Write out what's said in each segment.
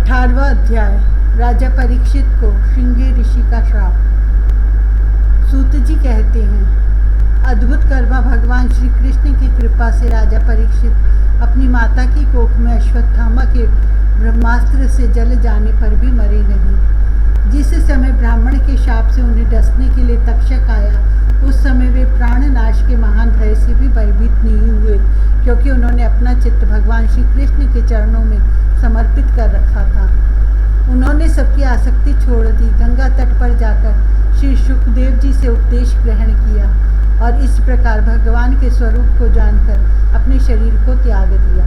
18वां अध्याय। राजा परीक्षित को श्रृंगी ऋषि का श्राप। सूत जी कहते हैं, अद्भुत कर्मा भगवान श्री कृष्ण की कृपा से राजा परीक्षित अपनी माता की कोख में अश्वत्थामा के ब्रह्मास्त्र से जल जाने पर भी मरे नहीं। जिस समय ब्राह्मण के शाप से उन्हें डसने के लिए तक्षक आया, उस समय वे प्राणनाश के महान भय से भी भयभीत नहीं हुए, क्योंकि उन्होंने अपना चित्त भगवान श्री कृष्ण के चरणों में समर्पित कर रखा था। उन्होंने सबकी आसक्ति छोड़ दी, गंगा तट पर जाकर श्री सुखदेव जी से उपदेश ग्रहण किया और इस प्रकार भगवान के स्वरूप को जानकर अपने शरीर को त्याग दिया।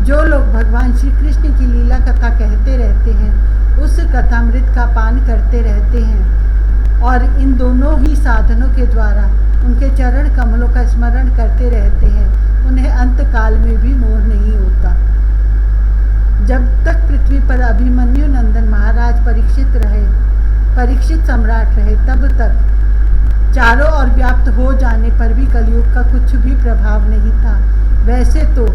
जो लोग भगवान श्री कृष्ण की लीला कथा कहते रहते हैं, उस कथामृत का पान करते रहते हैं और इन दोनों ही साधनों के द्वारा उनके चरण कमलों का स्मरण करते रहते हैं, उन्हें अंत काल में भी मोह नहीं होता। जब तक पृथ्वी पर अभिमन्यु नंदन महाराज परीक्षित सम्राट रहे, तब तक चारों ओर व्याप्त हो जाने पर भी कलयुग का कुछ भी प्रभाव नहीं था। वैसे तो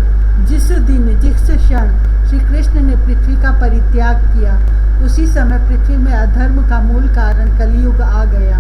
जिस दिन जिस क्षण श्री कृष्ण ने पृथ्वी का परित्याग किया, उसी समय पृथ्वी में अधर्म का मूल कारण कलयुग आ गया।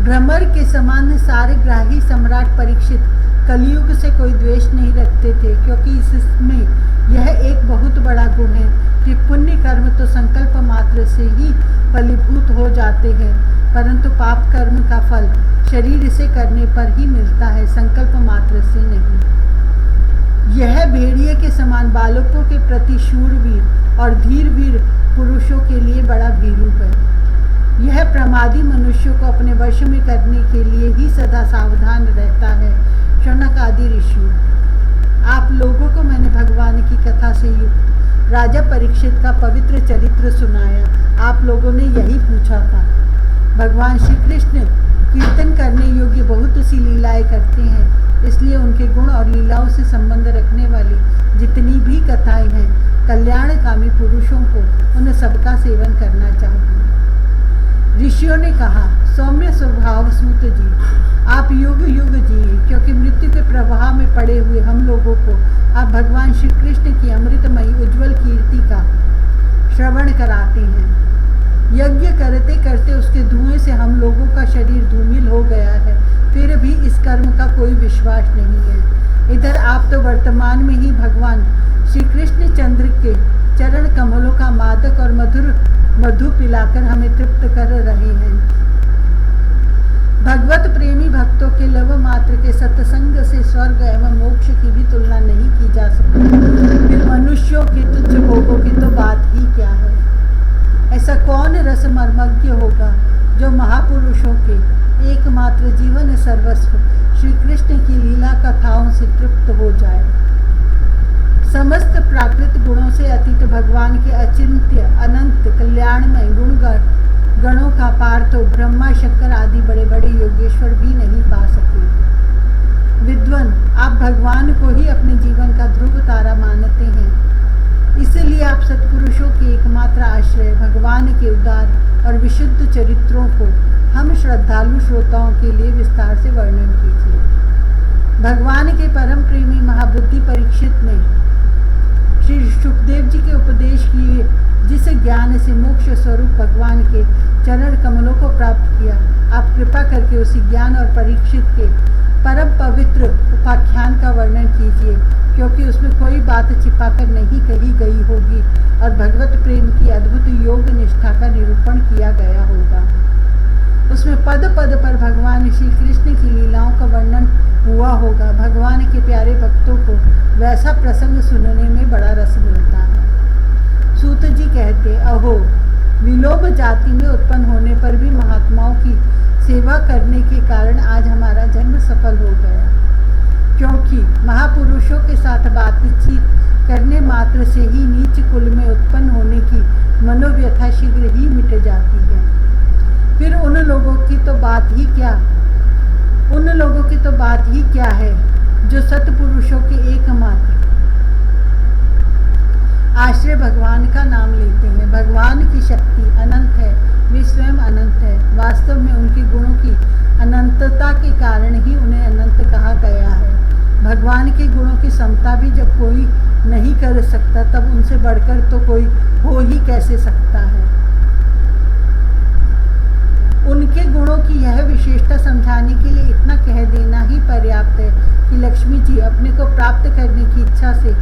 भ्रमर के समान सारग्राही सम्राट परीक्षित कलयुग से कोई द्वेष नहीं रखते थे, क्योंकि इसमें यह एक बहुत बड़ा गुण है कि पुण्य कर्म तो संकल्प मात्र से ही फलीभूत हो जाते हैं, परंतु पाप कर्म का फल शरीर से करने पर ही मिलता है, संकल्प मात्र से नहीं। यह भेड़िए के समान बालकों के प्रति शूरवीर और धीरवीर पुरुषों के लिए बड़ा भीरू है। यह प्रमादी मनुष्यों को अपने वश में करने के लिए ही सदा सावधान रहता है। शौनक आदि ऋषियों, आप लोगों को मैंने भगवान की कथा से युक्त राजा परीक्षित का पवित्र चरित्र सुनाया। आप लोगों ने यही पूछा था। भगवान श्री कृष्ण कीर्तन करने योग्य बहुत सी लीलाएं करते हैं, इसलिए उनके गुण और लीलाओं से संबंध रखने वाली जितनी भी कथाएं हैं, कल्याणकामी पुरुषों को उन सबका सेवन करना चाहिए। ऋषियों ने कहा, सौम्य स्वभाव सूत जी, आप युग युग जिए, क्योंकि मृत्यु के प्रवाह में पड़े हुए हम लोगों को आप भगवान श्री कृष्ण की अमृतमयी उज्जवल कीर्ति का श्रवण कराते हैं। यज्ञ करते करते उसके धुएं से हम लोगों का शरीर धूमिल हो गया है, फिर भी इस कर्म का कोई विश्वास नहीं है। इधर आप तो वर्तमान में ही भगवान श्री कृष्ण चंद्र के चरण कमलों का मादक और मधु पिलाकर हमें तृप्त कर रहे हैं। भगवत प्रेमी भक्तों के लव मात्र के सत्संग से स्वर्ग एवं मोक्ष की भी तुलना नहीं की जा सकती। फिर मनुष्यों के तुच्छ भोगों की तो बात ही क्या है। ऐसा कौन रस मर्मज्ञ होगा जो महापुरुषों के एकमात्र जीवन सर्वस्व श्री कृष्ण की लीला कथाओं से तृप्त हो जाए। समस्त प्राकृत गुणों से अतीत भगवान के अचिंत्य अनंत कल्याणमय गणों का पार तो ब्रह्मा शंकर आदि बड़े बड़े योगेश्वर भी नहीं पा सके। विद्वान, आप भगवान को ही अपने जीवन का ध्रुव तारा मानते हैं, इसलिए आप सत्पुरुषों के एकमात्र आश्रय भगवान के उदार और विशुद्ध चरित्रों को हम श्रद्धालु श्रोताओं के लिए विस्तार से वर्णन कीजिए। भगवान के परम प्रेमी महाबुद्धि परीक्षित ने श्री सुखदेव जी के उपदेश किए जिस ज्ञान से मोक्ष स्वरूप भगवान के चरण कमलों को प्राप्त किया, आप कृपा करके उसी ज्ञान और परीक्षित के परम पवित्र उपाख्यान का वर्णन कीजिए, क्योंकि उसमें कोई बात छिपाकर नहीं कही गई होगी और भगवत प्रेम की अद्भुत योग निष्ठा का निरूपण किया गया होगा। उसमें पद पद पर भगवान श्री कृष्ण की लीलाओं का वर्णन हुआ होगा। भगवान के प्यारे भक्तों को वैसा प्रसंग सुनने में बड़ा रस मिलता है। सूत जी कहते, अहो, विलोभ जाति में उत्पन्न होने पर भी महात्माओं की सेवा करने के कारण आज हमारा जन्म सफल हो गया, क्योंकि महापुरुषों के साथ बातचीत करने मात्र से ही नीच कुल में उत्पन्न होने की मनोव्यथा शीघ्र ही मिट जाती है। फिर उन लोगों की तो बात ही क्या है जो सत्पुरुषों के एकमात्र आश्रय भगवान का नाम लेते हैं। भगवान की शक्ति अनंत है, वे स्वयं अनंत है। वास्तव में उनके गुणों की अनंतता के कारण ही उन्हें अनंत कहा गया है। के गुणों की समता भी जब कोई नहीं कर सकता, तब उनसे बढ़कर तो कोई हो ही कैसे सकता है। उनके गुणों की यह विशेषता समझाने के लिए इतना कह देना ही पर्याप्त है कि लक्ष्मी जी अपने को प्राप्त करने की इच्छा से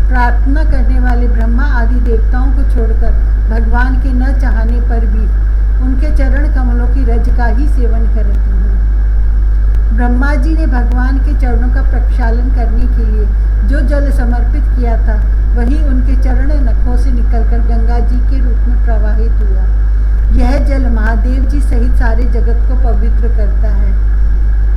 प्रार्थना करने वाले ब्रह्मा आदि देवताओं को छोड़कर भगवान के न चाहने पर भी उनके चरण कमलों की रज का ही सेवन करती हैं। ब्रह्मा जी ने भगवान के चरणों का प्रक्षालन करने के लिए जो जल समर्पित किया था, वही उनके चरण नखों से निकलकर गंगा जी के रूप में प्रवाहित हुआ। यह जल महादेव जी सहित सारे जगत को पवित्र करता है।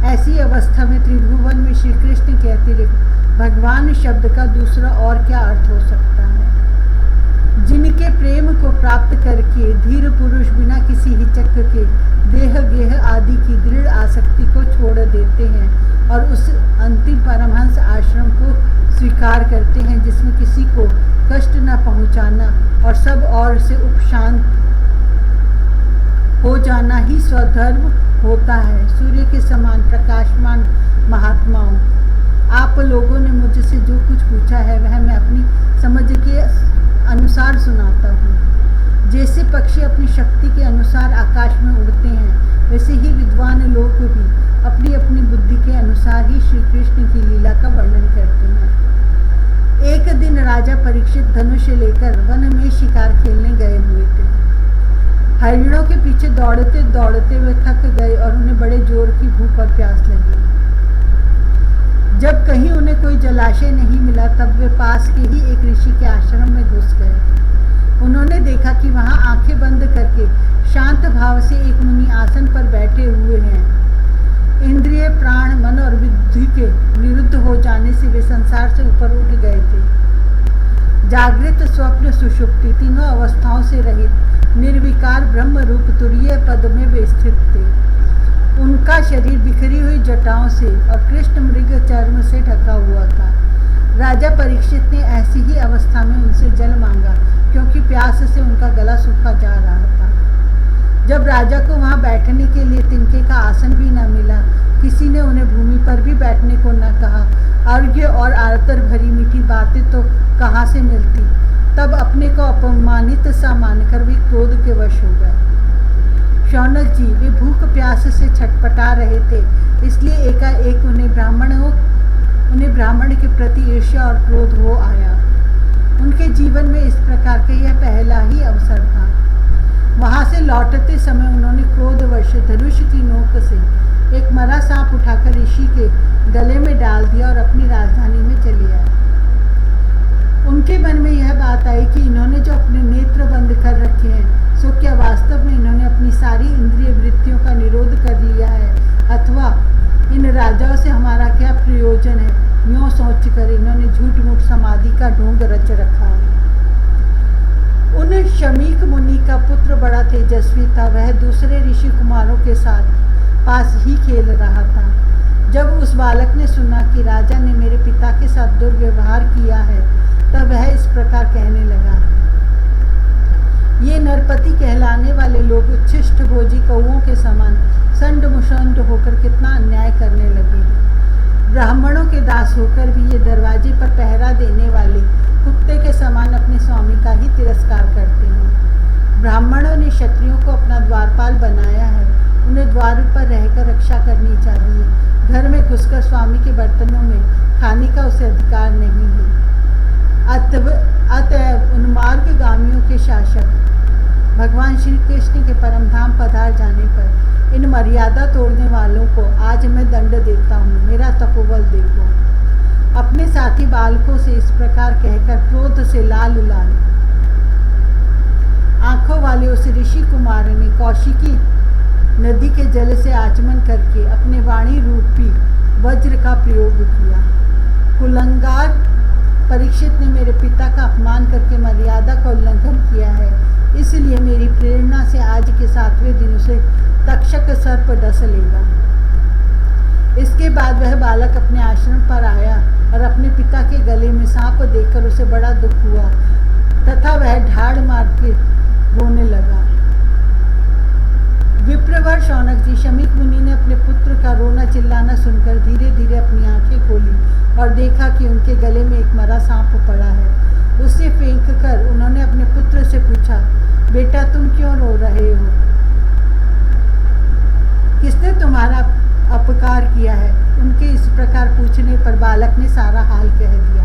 ऐसी अवस्था में त्रिभुवन में श्री कृष्ण के अतिरिक्त भगवान शब्द का दूसरा और क्या अर्थ हो सकता है। जिनके प्रेम को प्राप्त करके धीर पुरुष बिना किसी हिचक के देह गेह आदि की दृढ़ आसक्ति को छोड़ देते हैं और उस अंतिम परमहंस आश्रम को स्वीकार करते हैं जिसमें किसी को कष्ट न पहुंचाना और सब और से उपशांत हो जाना ही स्वधर्म होता है। सूर्य के समान प्रकाशमान महात्माओं, आप लोगों ने मुझसे जो कुछ पूछा है वह मैं अपनी समझ के अनुसार सुनाता हूँ। जैसे पक्षी अपनी शक्ति के अनुसार आकाश में उड़ते हैं, वैसे ही विद्वान लोग भी अपनी अपनी बुद्धि के अनुसार ही श्री कृष्ण की लीला का वर्णन करते हैं। एक दिन राजा परीक्षित धनुष लेकर वन में शिकार खेलने गए हुए थे। हरिणों के पीछे दौड़ते दौड़ते वे थक गए और उन्हें बड़े जोर की भूख और प्यास लगी। जब कहीं उन्हें कोई जलाशय नहीं मिला, तब वे पास के ही एक ऋषि के आश्रम में घुस गए। उन्होंने देखा कि वहां आंखें बंद करके शांत भाव से एक मुनि आसन पर बैठे हुए हैं। इंद्रिय, प्राण, मन और बुद्धि के निरुद्ध हो जाने से वे संसार से ऊपर उठ गए थे। जागृत, स्वप्न, सुषुप्ति तीनों अवस्थाओं से रहित निर्विकार ब्रह्म रूप तुरीय पद में वे स्थित थे। उनका शरीर बिखरी हुई जटाओं से और कृष्ण मृग चर्म से ढका हुआ था। राजा परीक्षित ने ऐसी ही अवस्था में उनसे जल मांगा, क्योंकि प्यास से उनका गला सूखा जा रहा था। जब राजा को वहां बैठने के लिए तिनके का आसन भी न मिला, किसी ने उन्हें भूमि पर भी बैठने को न कहा, अर्घ्य और आरतर भरी मीठी बातें तो कहाँ से मिलती। तब अपने को अपमानित सा मानकर वे क्रोध के वश हो गए। शौनक जी, वे भूख प्यास से छटपटा रहे थे, इसलिए एकाएक उन्हें ब्राह्मण के प्रति ईर्ष्या और क्रोध हो आया। उनके जीवन में इस प्रकार का यह पहला ही अवसर था। वहां से लौटते समय उन्होंने क्रोधवश धनुष की नोक से एक मरा सांप उठाकर ऋषि के गले में डाल दिया और अपनी राजधानी में चले आए। उनके मन में यह बात आई कि इन्होंने जो अपने नेत्र बंद कर रखे हैं, सो क्या वास्तव में इन्होंने अपनी सारी इंद्रिय वृत्तियों का निरोध कर लिया है, अथवा इन राजाओं से हमारा क्या प्रयोजन है। यूँ सोचकर इन्होंने झूठ मूठ समाधि का ढोंग रच रखा है। उन शमीक मुनि का पुत्र बड़ा तेजस्वी था। वह दूसरे ऋषि कुमारों के साथ पास ही खेल रहा था। जब उस बालक ने सुना कि राजा ने मेरे पिता के साथ दुर्व्यवहार किया है, तब वह इस प्रकार कहने लगा, ये नरपति कहलाने वाले लोग उच्छिष्ट भोजी कौओं के समान संड मुशंड होकर कितना अन्याय करने लगे हैं। ब्राह्मणों के दास होकर भी ये दरवाजे पर पहरा देने वाले कुत्ते के समान अपने स्वामी का ही तिरस्कार करते हैं। ब्राह्मणों ने क्षत्रियों को अपना द्वारपाल बनाया है, उन्हें द्वार पर रहकर रक्षा करनी चाहिए। घर में घुसकर स्वामी के बर्तनों में खाने का उसे अधिकार नहीं है। अतएव उन्मार्गगामियों के शासक भगवान श्री कृष्ण के परमधाम पधार जाने पर इन मर्यादा तोड़ने वालों को आज मैं दंड देता हूँ। मेरा तपोबल देखो। अपने साथी बालकों से इस प्रकार कहकर क्रोध से लाल लाल आंखों वाले उस ऋषि कुमार ने कौशिकी नदी के जल से आचमन करके अपने वाणी रूपी वज्र का प्रयोग किया। कुलंगार परीक्षित ने मेरे पिता का अपमान करके मर्यादा का उल्लंघन किया है, इसलिए मेरी प्रेरणा से आज के 7वें दिन उसे तक्षक सर्प डस लेगा। इसके बाद वह बालक अपने आश्रम पर आया और अपने पिता के गले में सांप देखकर उसे बड़ा दुख हुआ तथा वह ढाड़ मार के रोने लगा। विप्रवर शौनक जी, शमीक मुनि ने अपने पुत्र का रोना चिल्लाना सुनकर धीरे धीरे अपनी आंखें खोली और देखा कि उनके गले में एक मरा सांप पड़ा है। उसे फेंक कर उन्होंने अपने पुत्र से पूछा, बेटा तुम क्यों रो रहे हो? किसने तुम्हारा अपकार किया है? उनके इस प्रकार पूछने पर बालक ने सारा हाल कह दिया।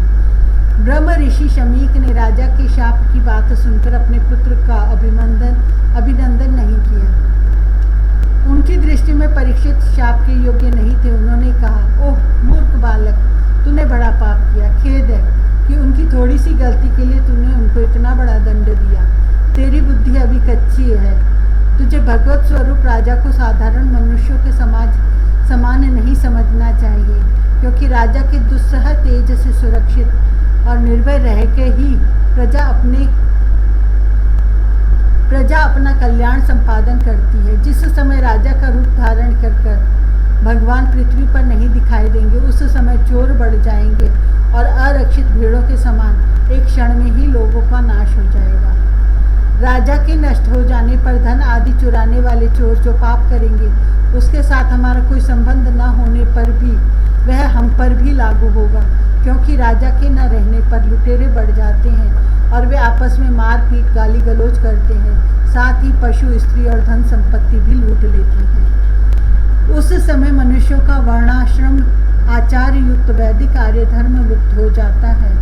ब्रह्म ऋषि शमीक ने राजा के शाप की बात सुनकर अपने पुत्र का अभिनंदन नहीं किया। उनकी दृष्टि में परीक्षित शाप के योग्य नहीं थे। उन्होंने कहा, ओह मूर्ख बालक, तूने बड़ा पाप किया। खेद है कि उनकी थोड़ी सी गलती के लिए तूने उनको इतना बड़ा दंड दिया। तेरी बुद्धि अभी कच्ची है। तुझे भगवत स्वरूप राजा को साधारण मनुष्यों के समान नहीं समझना चाहिए, क्योंकि राजा के दुस्सह तेज से सुरक्षित और निर्भय रह के ही प्रजा अपना कल्याण संपादन करती है। जिस समय राजा का रूप धारण कर भगवान पृथ्वी पर नहीं दिखाई देंगे, उस समय चोर बढ़ जाएंगे और अरक्षित भीड़ों के समान एक क्षण में ही लोगों का नाश हो जाएगा। राजा के नष्ट हो जाने पर धन आदि चुराने वाले चोर जो पाप करेंगे, उसके साथ हमारा कोई संबंध न होने पर भी वह हम पर भी लागू होगा, क्योंकि राजा के न रहने पर लुटेरे बढ़ जाते हैं और वे आपस में मारपीट गाली गलौज करते हैं, साथ ही पशु, स्त्री और धन संपत्ति भी लूट लेते हैं। उस समय मनुष्यों का वर्णाश्रम आचार युक्त वैदिक आर्य धर्म लुप्त हो जाता है।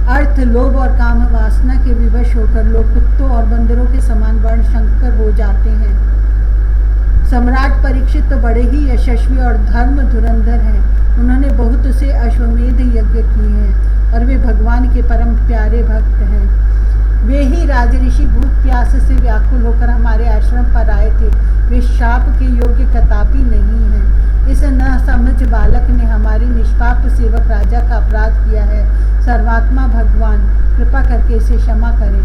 अर्थ, लोभ और काम वासना के विवश होकर लोग कुत्तों और बंदरों के समान वर्ण शंकर हो जाते हैं। सम्राट परीक्षित तो बड़े ही यशस्वी और धर्म धुरंधर हैं। उन्होंने बहुत से अश्वमेध यज्ञ किए हैं और वे भगवान के परम प्यारे भक्त हैं। वे ही राजऋषि भूख प्यास से व्याकुल होकर हमारे आश्रम पर आए थे। वे शाप के योग्य कदापि नहीं हैं। इस न समझ बालक ने हमारे निष्पाप सेवक राजा का अपराध किया है। सर्वात्मा भगवान कृपा करके इसे क्षमा करें।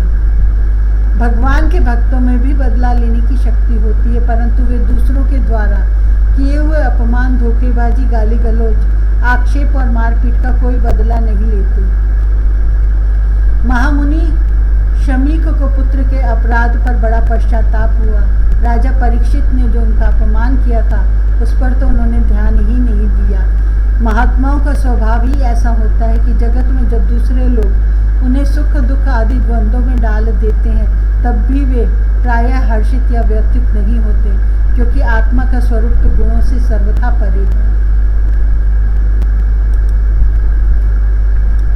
भगवान के भक्तों में भी बदला लेने की शक्ति होती है, परंतु वे दूसरों के द्वारा किए हुए अपमान, धोखेबाजी, गाली गलौज, आक्षेप और मारपीट का कोई बदला नहीं लेते। महामुनि शमीक को पुत्र के अपराध पर बड़ा पश्चाताप हुआ। राजा परीक्षित ने जो उनका अपमान किया था, उस पर तो उन्होंने ध्यान ही नहीं दिया। महात्माओं का स्वभाव ही ऐसा होता है कि जगत में जब दूसरे लोग उन्हें सुख दुख आदि द्वंद्वों में डाल देते हैं, तब भी वे प्रायः हर्षित या व्यथित नहीं होते, क्योंकि आत्मा का स्वरूप तो गुणों से सर्वथा परे है।